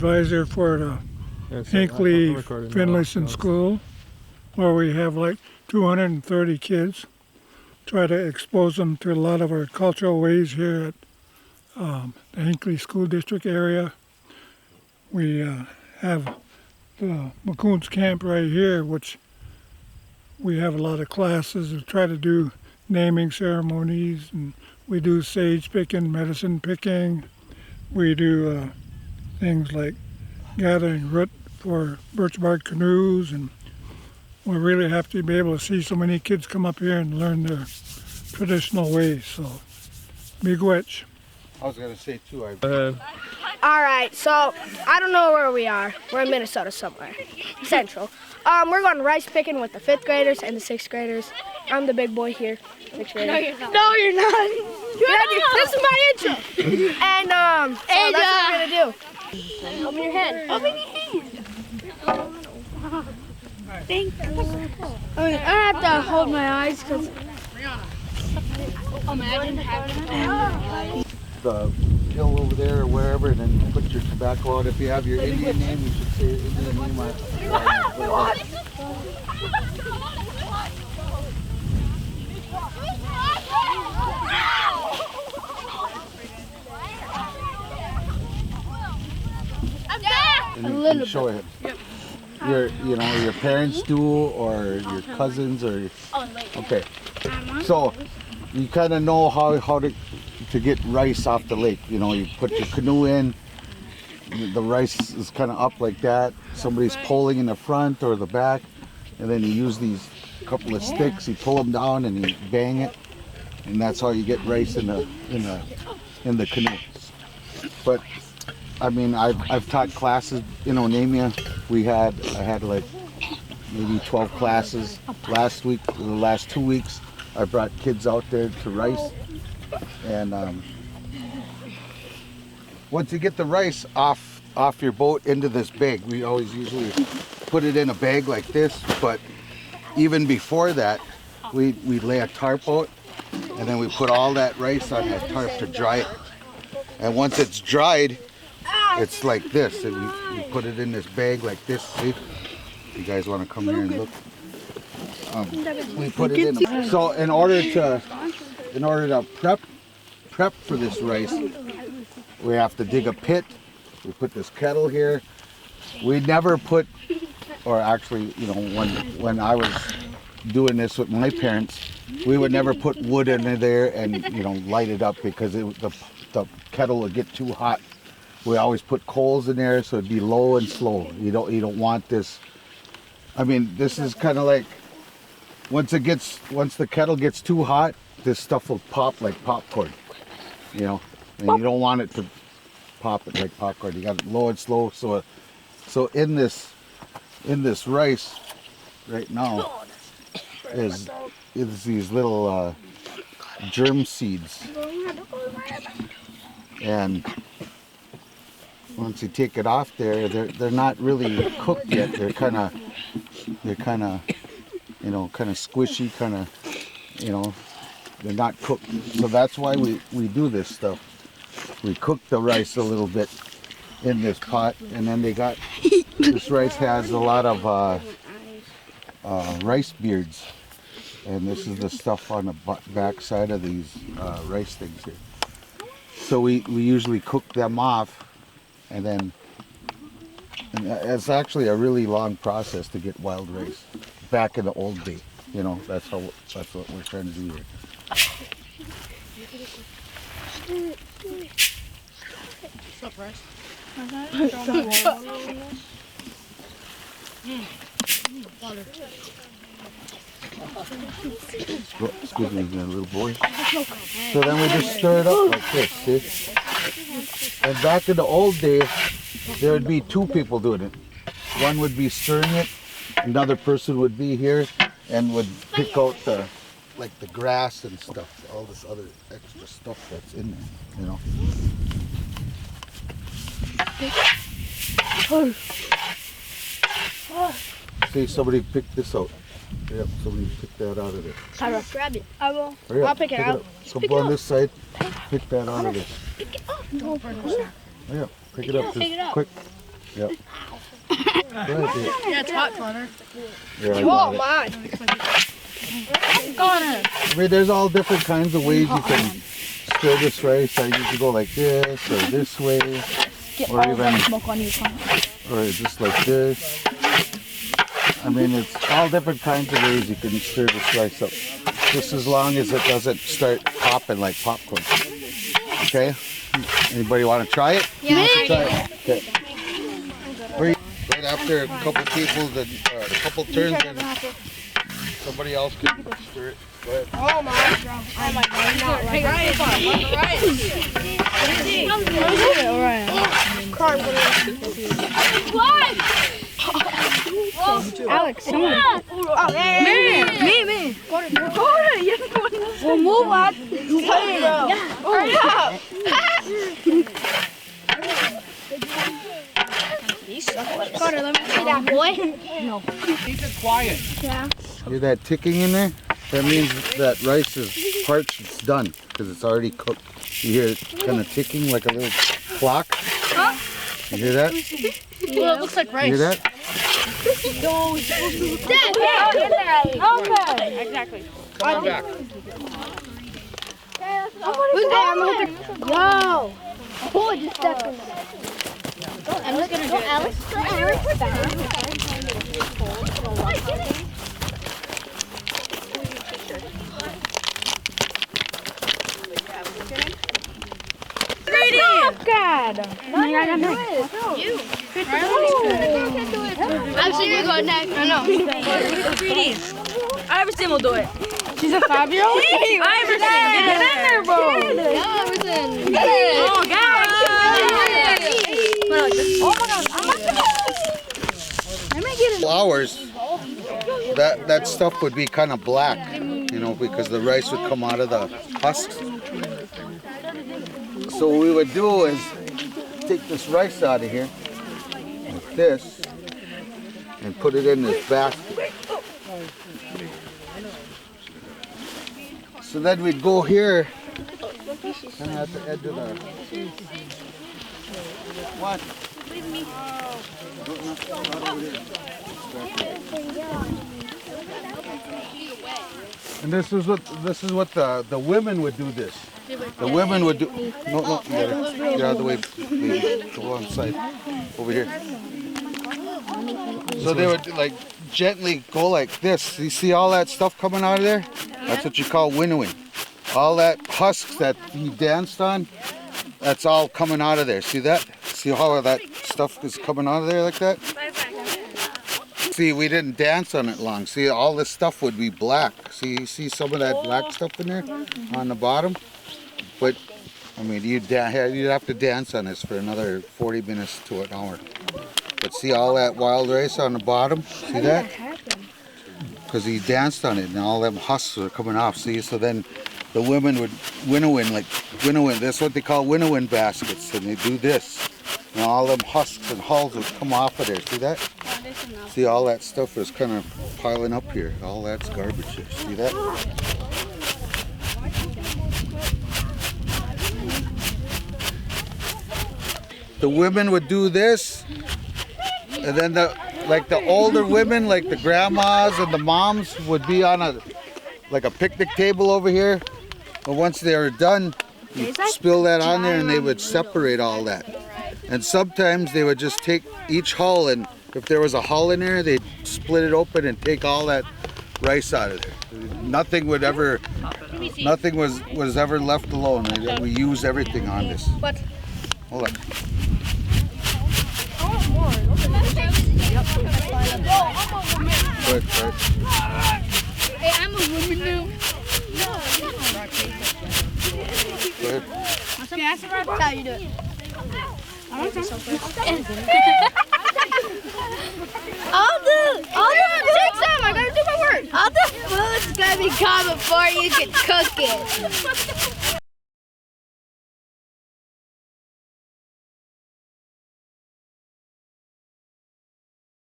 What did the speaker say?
advisor for the Hinckley Finlayson School, where we have like 230 kids. Try to expose them to a lot of our cultural ways here at the Hinckley School District area. We have the Makoons camp right here, which we have a lot of classes. We try to do naming ceremonies, and we do sage picking, medicine picking. We do things like gathering root for birch bark canoes, and we're really happy to be able to see so many kids come up here and learn their traditional ways. So, miigwech. I was going to say too. All right, so I don't know where we are. We're in Minnesota somewhere, central. We're going rice picking with the 5th graders and the 6th graders. I'm the big boy here, 6th grader. No, you're not. No, you're not. This is my intro. And so that's what we're gonna do. Open your hand. Open your hand. Thank you. I have to hold my eyes because. Imagine having the hill over there or wherever, and then put your tobacco out. If you have your Indian name, you should say Indian name on it. And you show him. Your parents do, or your cousins, or okay. So you kind of know how to get rice off the lake. You put your canoe in. The rice is kind of up like that. Somebody's pulling in the front or the back, and then you use these couple of sticks. You pull them down and you bang it, and that's how you get rice in the canoe. But I mean, I've taught classes in Onamia. I had like maybe 12 classes last week. The last 2 weeks, I brought kids out there to rice, and once you get the rice off your boat into this bag, we always usually put it in a bag like this. But even before that, we lay a tarp out, and then we put all that rice on that tarp to dry it. And once it's dried, it's like this, and we put it in this bag like this. See, if you guys want to come here and look, we put it in. So in order to prep for this rice, we have to dig a pit. We put this kettle here. We never put, or actually, when I was doing this with my parents, we would never put wood in there and light it up, because the kettle would get too hot. We always put coals in there, so it'd be low and slow. You don't want this. I mean, this is kind of like once the kettle gets too hot, this stuff will pop like popcorn. And you don't want it to pop it like popcorn. You got it low and slow. So in this rice right now is these little germ seeds, and once you take it off there, they're not really cooked yet. They're kind of squishy, they're not cooked. So that's why we do this stuff. We cook the rice a little bit in this pot, and then this rice has a lot of rice beards, and this is the stuff on the back side of these rice things here. So we usually cook them off. And it's actually a really long process to get wild rice. Back in the old day, that's what we're trying to do here. What's up, rice? Water. Excuse me, little boy. So then we just stir it up like this, see? And back in the old days, there would be 2 people doing it. One would be stirring it, another person would be here and would pick out the grass and stuff, all this other extra stuff that's in there, See, somebody picked this out. Yep, somebody picked that out of there. Tyra, grab it. I will. I'll pick it out. Come on this side. Pick that out of there. Pick it up. Yeah, pick it up. Just quick. Yep. Go ahead, Dave. Yeah, it's hot, Connor. Yeah, I Oh got it. my! Connor. I mean, there's all different kinds of ways you can stir this rice. I usually go like this or this way, or even, or just like this. I mean, it's all different kinds of ways you can stir this rice up. Just as long as it doesn't start popping like popcorn. Okay? Anybody want to try it? Yeah. Try it. Okay. Right after a couple people, then a couple turns, then somebody else can stir it. Go ahead. Oh my god! Not right. Alex, come on. Oh, me. We'll move on. Hurry up. Carter, let me see that boy. Keep it quiet. Yeah. Hear that ticking in there? That means that rice is parched, it's done, because it's already cooked. You hear it kind of ticking like a little clock? You hear that? You Well, it looks like rice. hear that? Exactly. Come on back. Who's that? Yo. Boy, just stepped in there. Emma's gonna do it. Alex. God. Actually, you're going next. I know. Iverson will do it. She's a 5-year-old? Iverson, get in there, bro. Yeah, Everson. Oh, God. Flowers, that stuff would be kind of black, you know, because the rice would come out of the husks. So what we would do is take this rice out of here, like this, and put it in this basket. So then we'd go here, kind of at the edge of the... What? And this is what the women would do this. The women would do. No, get out of the way. Baby. Go on side. Over here. So they would like gently go like this. You see all that stuff coming out of there? That's what you call winnowing. All that husks that he danced on, that's all coming out of there. See that? See how that stuff is coming out of there like that? See, we didn't dance on it long. See, all this stuff would be black. See, you see some of that black stuff in there on the bottom? But, I mean, you'd have to dance on this for another 40 minutes to an hour. But see all that wild rice on the bottom? See that? Because he danced on it and all them husks are coming off. See, so then the women would winnowing, that's what they call winnowing baskets. And they do this. And all them husks and hulls would come off of there. See that? See, all that stuff is kind of piling up here. All that's garbage here. See that? The women would do this, and then the older women, like the grandmas and the moms, would be on a picnic table over here. But once they were done, you'd spill that on there, and they would separate all that. And sometimes they would just take each hull, and if there was a hull in there, they'd split it open and take all that rice out of there. Nothing was ever left alone. We use everything on this. What? Hold on. Good. Hey, I'm a woman now. Go ahead. That's how you do it. Take some. I gotta do my work. All the food's gonna be gone before you can cook it.